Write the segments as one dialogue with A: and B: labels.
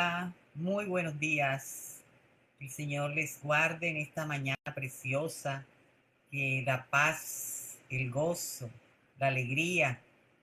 A: Hola, muy buenos días. El Señor les guarde en esta mañana preciosa, que la paz, el gozo, la alegría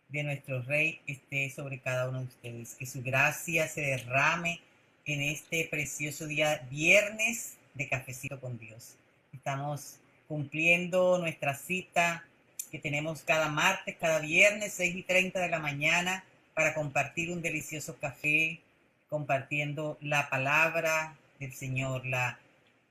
A: de nuestro Rey esté sobre cada uno de ustedes. Que su gracia se derrame en este precioso día, viernes de Cafecito con Dios. Estamos cumpliendo nuestra cita que tenemos cada martes, cada viernes, 6:30 de la mañana, para compartir un delicioso café, compartiendo la palabra del Señor, la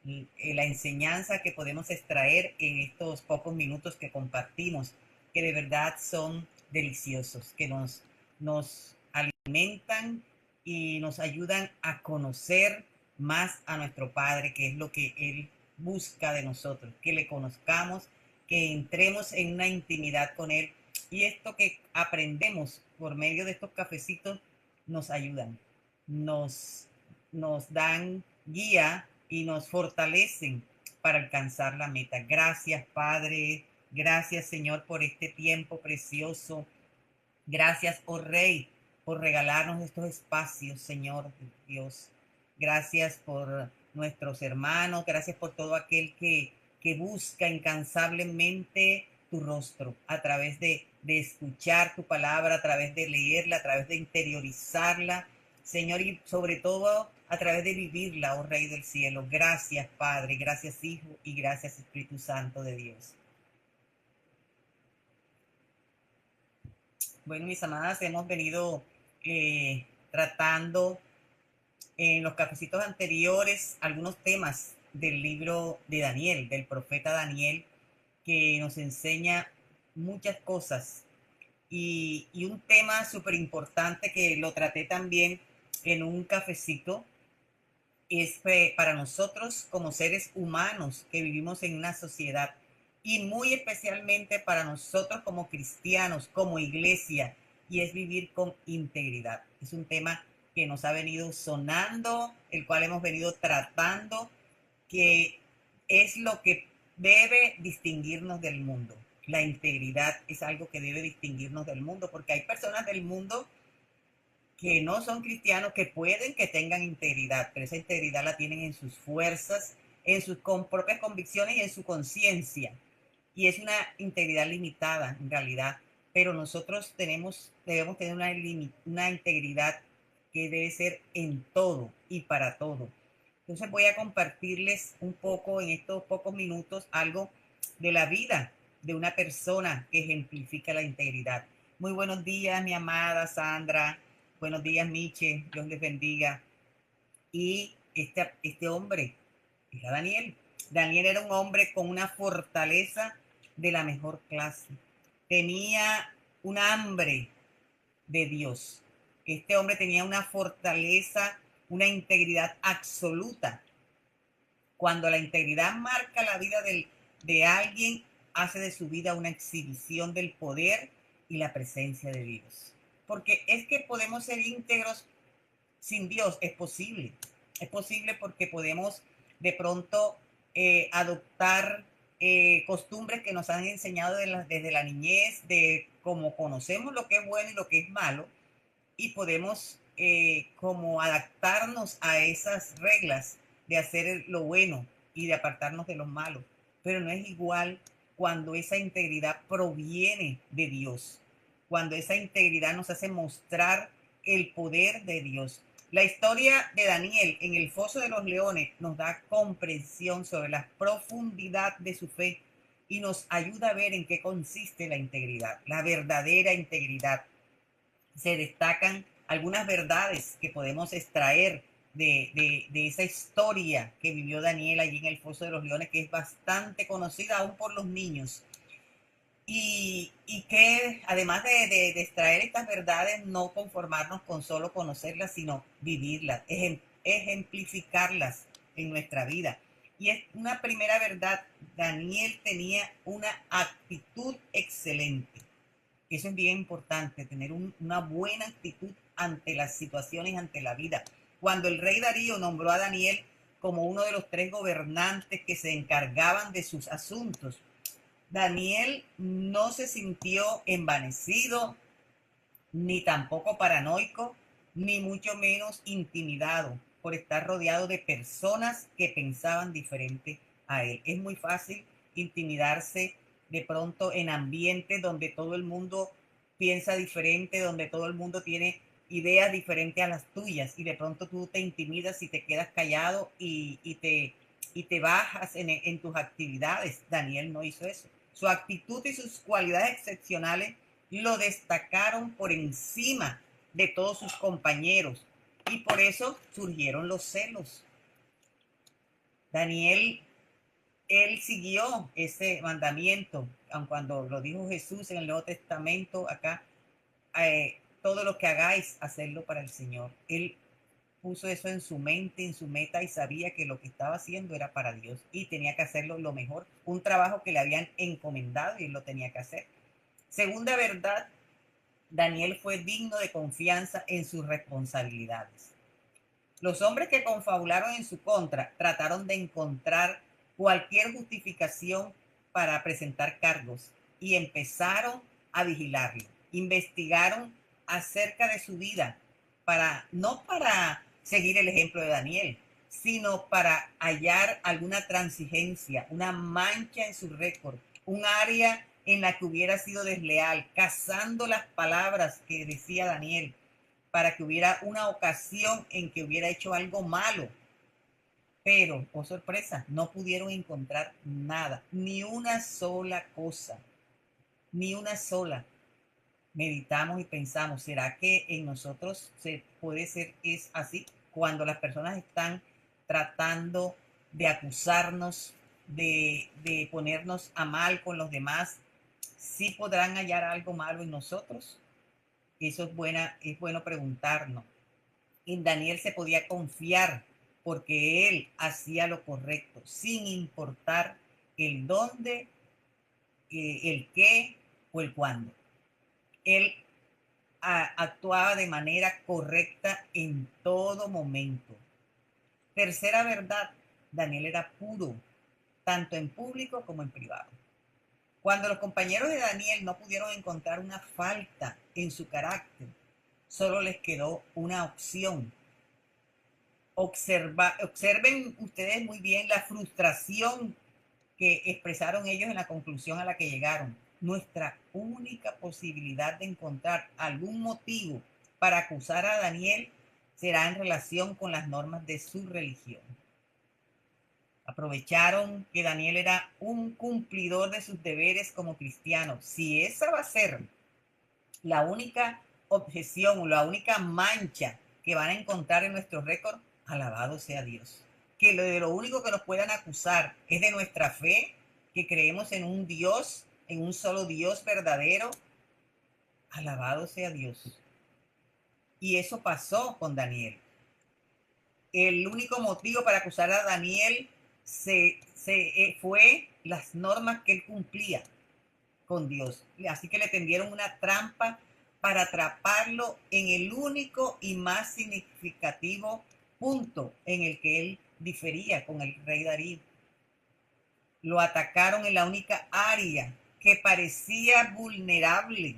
A: enseñanza que podemos extraer en estos pocos minutos que compartimos, que de verdad son deliciosos, que nos alimentan y nos ayudan a conocer más a nuestro Padre, que es lo que Él busca de nosotros, que le conozcamos, que entremos en una intimidad con Él. Y esto que aprendemos por medio de estos cafecitos nos ayudan, nos, nos dan guía y nos fortalecen para alcanzar la meta. Gracias, Padre. Gracias, Señor, por este tiempo precioso. Gracias, oh Rey, por regalarnos estos espacios, Señor Dios. Gracias por nuestros hermanos. Gracias por todo aquel que busca incansablemente tu rostro a través de escuchar tu palabra, a través de leerla, a través de interiorizarla, Señor, y sobre todo a través de vivirla, oh Rey del cielo. Gracias, Padre, gracias, Hijo, y gracias, Espíritu Santo de Dios. Bueno, mis amadas, hemos venido tratando en los cafecitos anteriores algunos temas del libro de Daniel, del profeta Daniel, que nos enseña muchas cosas. Y un tema súper importante que lo traté también en un cafecito es para nosotros como seres humanos que vivimos en una sociedad, y muy especialmente para nosotros como cristianos, como iglesia, y es vivir con integridad. Es un tema que nos ha venido sonando, el cual hemos venido tratando, que es lo que debe distinguirnos del mundo. La integridad es algo que debe distinguirnos del mundo, porque hay personas del mundo que no son cristianos, que pueden que tengan integridad, pero esa integridad la tienen en sus fuerzas, en sus propias convicciones y en su conciencia. Y es una integridad limitada en realidad, pero nosotros debemos tener una integridad que debe ser en todo y para todo. Entonces voy a compartirles un poco en estos pocos minutos algo de la vida de una persona que ejemplifica la integridad. Muy buenos días, mi amada Sandra. Buenos días, Miche. Dios les bendiga. Y este hombre era Daniel. Daniel era un hombre con una fortaleza de la mejor clase. Tenía un hambre de Dios. Este hombre tenía una fortaleza, una integridad absoluta. Cuando la integridad marca la vida de alguien, hace de su vida una exhibición del poder y la presencia de Dios. Porque es que podemos ser íntegros sin Dios, es posible. Es posible porque podemos de pronto adoptar costumbres que nos han enseñado desde la niñez, de cómo conocemos lo que es bueno y lo que es malo, y podemos como adaptarnos a esas reglas de hacer lo bueno y de apartarnos de lo malo. Pero no es igual cuando esa integridad proviene de Dios, cuando esa integridad nos hace mostrar el poder de Dios. La historia de Daniel en el foso de los leones nos da comprensión sobre la profundidad de su fe y nos ayuda a ver en qué consiste la integridad, la verdadera integridad. Se destacan algunas verdades que podemos extraer de esa historia que vivió Daniel allí en el foso de los leones, que es bastante conocida aún por los niños. Y que además de extraer estas verdades, no conformarnos con solo conocerlas, sino vivirlas, ejemplificarlas en nuestra vida. Y es una primera verdad: Daniel tenía una actitud excelente. Eso es bien importante, tener una buena actitud ante las situaciones, ante la vida. Cuando el rey Darío nombró a Daniel como uno de los 3 gobernantes que se encargaban de sus asuntos, Daniel no se sintió envanecido ni tampoco paranoico, ni mucho menos intimidado por estar rodeado de personas que pensaban diferente a él. Es muy fácil intimidarse de pronto en ambientes donde todo el mundo piensa diferente, donde todo el mundo tiene ideas diferentes a las tuyas, y de pronto tú te intimidas y te quedas callado y te bajas en tus actividades. Daniel no hizo eso. Su actitud y sus cualidades excepcionales lo destacaron por encima de todos sus compañeros, y por eso surgieron los celos. Daniel, él siguió ese mandamiento, aun cuando lo dijo Jesús en el Nuevo Testamento, acá, todo lo que hagáis, hacerlo para el Señor. Él puso eso en su mente, en su meta, y sabía que lo que estaba haciendo era para Dios y tenía que hacerlo lo mejor. Un trabajo que le habían encomendado y él lo tenía que hacer. Segunda verdad, Daniel fue digno de confianza en sus responsabilidades. Los hombres que confabularon en su contra trataron de encontrar cualquier justificación para presentar cargos y empezaron a vigilarlo. Investigaron acerca de su vida, no para seguir el ejemplo de Daniel, sino para hallar alguna transigencia, una mancha en su récord, un área en la que hubiera sido desleal, cazando las palabras que decía Daniel, para que hubiera una ocasión en que hubiera hecho algo malo. Pero, oh sorpresa, no pudieron encontrar nada, ni una sola cosa, ni una sola. Meditamos y pensamos, ¿será que en nosotros se puede ser es así? Cuando las personas están tratando de acusarnos, de ponernos a mal con los demás, ¿sí podrán hallar algo malo en nosotros? Eso es bueno preguntarnos. En Daniel se podía confiar porque él hacía lo correcto, sin importar el dónde, el qué o el cuándo. Él actuaba de manera correcta en todo momento. Tercera verdad, Daniel era puro, tanto en público como en privado. Cuando los compañeros de Daniel no pudieron encontrar una falta en su carácter, solo les quedó una opción. Observen ustedes muy bien la frustración que expresaron ellos en la conclusión a la que llegaron. Nuestra única posibilidad de encontrar algún motivo para acusar a Daniel será en relación con las normas de su religión. Aprovecharon que Daniel era un cumplidor de sus deberes como cristiano. Si esa va a ser la única objeción o la única mancha que van a encontrar en nuestro récord, alabado sea Dios. Que de lo único que nos puedan acusar es de nuestra fe, que creemos en un Dios, en un solo Dios verdadero. Alabado sea Dios. Y eso pasó con Daniel. El único motivo para acusar a Daniel fue las normas que él cumplía con Dios. Así que le tendieron una trampa para atraparlo en el único y más significativo punto en el que él difería con el rey Darío. Lo atacaron en la única área que parecía vulnerable,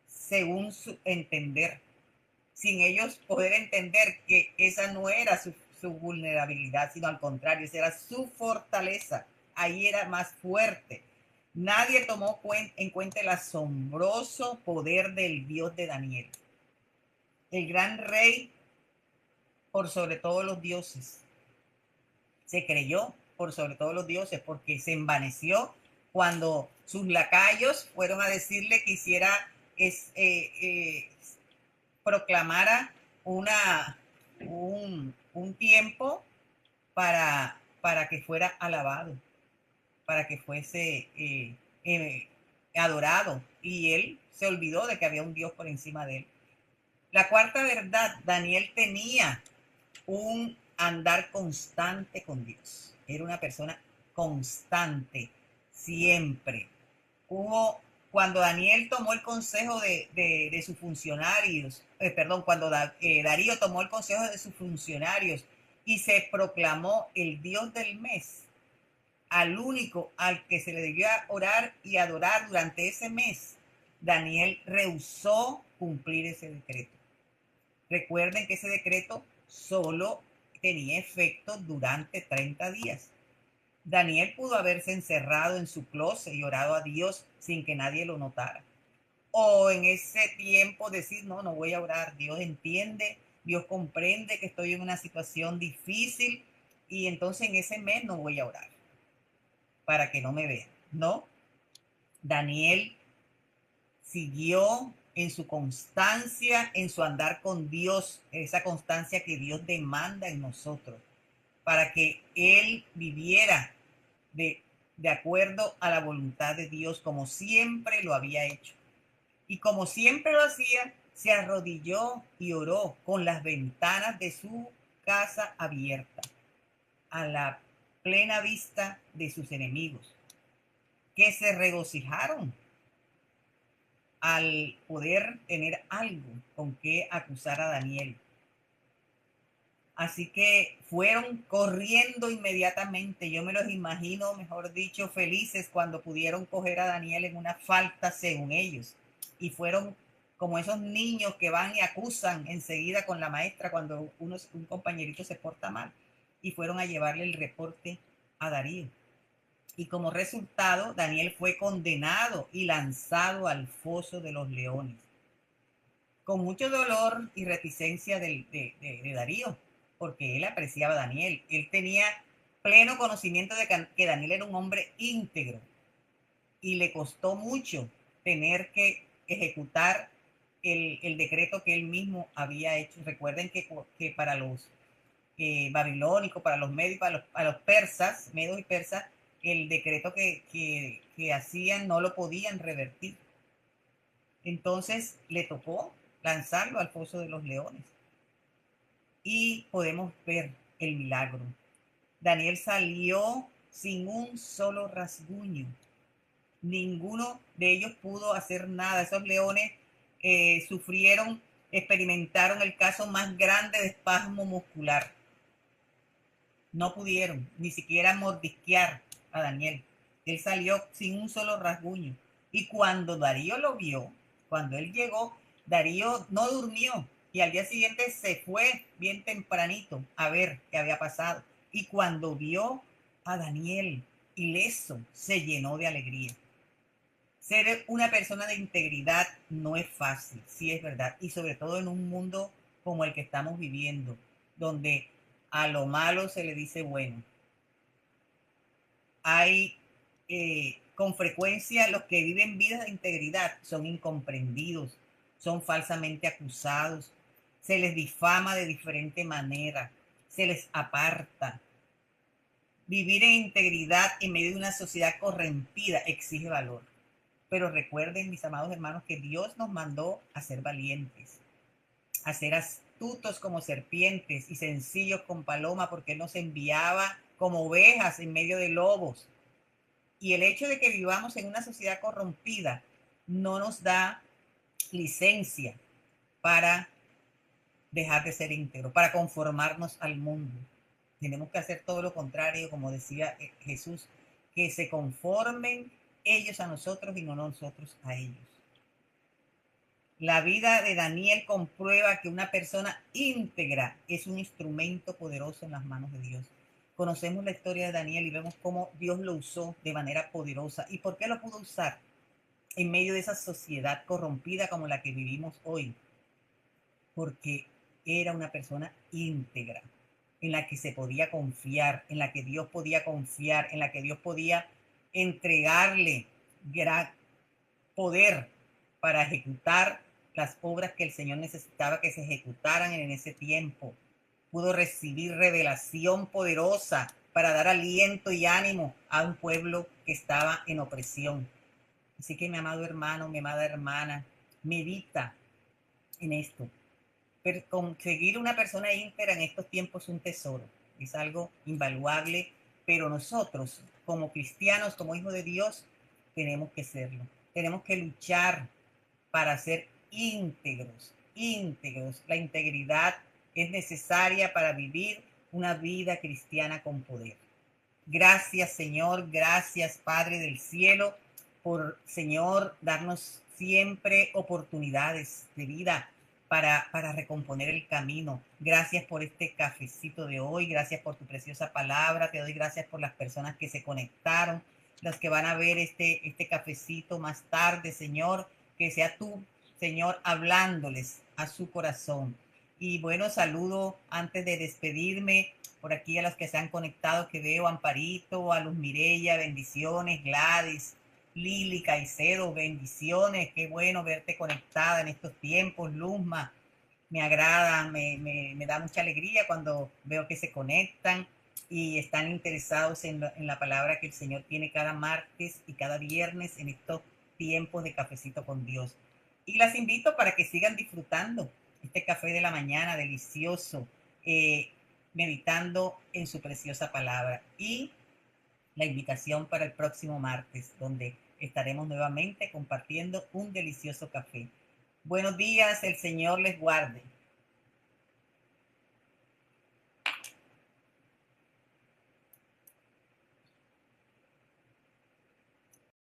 A: según su entender, sin ellos poder entender que esa no era su vulnerabilidad, sino al contrario, esa era su fortaleza. Ahí era más fuerte. Nadie tomó en cuenta el asombroso poder del Dios de Daniel, el gran rey por sobre todos los dioses. Se creyó por sobre todos los dioses porque se envaneció cuando sus lacayos fueron a decirle que hiciera, proclamara un tiempo para que fuera alabado, para que fuese adorado, y él se olvidó de que había un Dios por encima de él. La cuarta verdad, Daniel tenía un andar constante con Dios. Era una persona constante, siempre. Cuando Daniel tomó el consejo de sus funcionarios, cuando Darío tomó el consejo de sus funcionarios y se proclamó el Dios del mes, al único al que se le debía orar y adorar durante ese mes, Daniel rehusó cumplir ese decreto. Recuerden que ese decreto solo tenía efecto durante 30 días. Daniel pudo haberse encerrado en su closet y orado a Dios sin que nadie lo notara. O en ese tiempo decir, no, no voy a orar. Dios entiende, Dios comprende que estoy en una situación difícil y entonces en ese mes no voy a orar para que no me vean. No, Daniel siguió en su constancia, en su andar con Dios, esa constancia que Dios demanda en nosotros, para que él viviera de acuerdo a la voluntad de Dios, como siempre lo había hecho. Y como siempre lo hacía, se arrodilló y oró con las ventanas de su casa abiertas, a la plena vista de sus enemigos, que se regocijaron al poder tener algo con que acusar a Daniel. Así que fueron corriendo inmediatamente. Yo me los imagino, mejor dicho, felices cuando pudieron coger a Daniel en una falta según ellos. Y fueron como esos niños que van y acusan enseguida con la maestra cuando un compañerito se porta mal. Y fueron a llevarle el reporte a Darío. Y como resultado, Daniel fue condenado y lanzado al foso de los leones, con mucho dolor y reticencia de Darío, porque él apreciaba a Daniel. Él tenía pleno conocimiento de que Daniel era un hombre íntegro y le costó mucho tener que ejecutar el decreto que él mismo había hecho. Recuerden que para los babilónicos, para los medios, para los persas, medos y persas, el decreto que hacían no lo podían revertir. Entonces le tocó lanzarlo al foso de los leones. Y podemos ver el milagro. Daniel salió sin un solo rasguño. Ninguno de ellos pudo hacer nada. Esos leones sufrieron, experimentaron el caso más grande de espasmo muscular. No pudieron ni siquiera mordisquear a Daniel. Él salió sin un solo rasguño. Y cuando Darío lo vio, cuando él llegó, Darío no durmió y al día siguiente se fue bien tempranito a ver qué había pasado. Y cuando vio a Daniel ileso, se llenó de alegría. Ser una persona de integridad no es fácil, sí es verdad, y sobre todo en un mundo como el que estamos viviendo, donde a lo malo se le dice bueno. Hay con frecuencia los que viven vidas de integridad son incomprendidos, son falsamente acusados, se les difama de diferente manera, se les aparta. Vivir en integridad en medio de una sociedad corrompida exige valor. Pero recuerden, mis amados hermanos, que Dios nos mandó a ser valientes, a ser astutos como serpientes y sencillos con paloma, porque Él nos enviaba como ovejas en medio de lobos. Y el hecho de que vivamos en una sociedad corrompida no nos da licencia para dejar de ser íntegros, para conformarnos al mundo. Tenemos que hacer todo lo contrario, como decía Jesús, que se conformen ellos a nosotros y no nosotros a ellos. La vida de Daniel comprueba que una persona íntegra es un instrumento poderoso en las manos de Dios. Conocemos la historia de Daniel y vemos cómo Dios lo usó de manera poderosa. ¿Y por qué lo pudo usar en medio de esa sociedad corrompida como la que vivimos hoy? Porque era una persona íntegra, en la que se podía confiar, en la que Dios podía confiar, en la que Dios podía entregarle gran poder para ejecutar las obras que el Señor necesitaba que se ejecutaran en ese tiempo. Pudo recibir revelación poderosa para dar aliento y ánimo a un pueblo que estaba en opresión. Así que, mi amado hermano, mi amada hermana, medita en esto. Pero conseguir una persona íntegra en estos tiempos es un tesoro, es algo invaluable, pero nosotros, como cristianos, como hijos de Dios, tenemos que serlo. Tenemos que luchar para ser íntegros, íntegros. La integridad es necesaria para vivir una vida cristiana con poder. Gracias, Señor, gracias, Padre del cielo, por, Señor, darnos siempre oportunidades de vida, para recomponer el camino. Gracias por este cafecito de hoy, gracias por tu preciosa palabra, te doy gracias por las personas que se conectaron, los que van a ver este cafecito más tarde, Señor, que sea tú, Señor, hablándoles a su corazón. Y bueno, saludo antes de despedirme por aquí a los que se han conectado, que veo Amparito, a Luz Mireya, bendiciones, Gladys, Lili Caicedo, bendiciones, qué bueno verte conectada en estos tiempos, Luzma, me agrada, me da mucha alegría cuando veo que se conectan y están interesados en la palabra que el Señor tiene cada martes y cada viernes en estos tiempos de cafecito con Dios. Y las invito para que sigan disfrutando este café de la mañana delicioso, meditando en su preciosa palabra. Y la invitación para el próximo martes, donde estaremos nuevamente compartiendo un delicioso café. Buenos días, el Señor les guarde.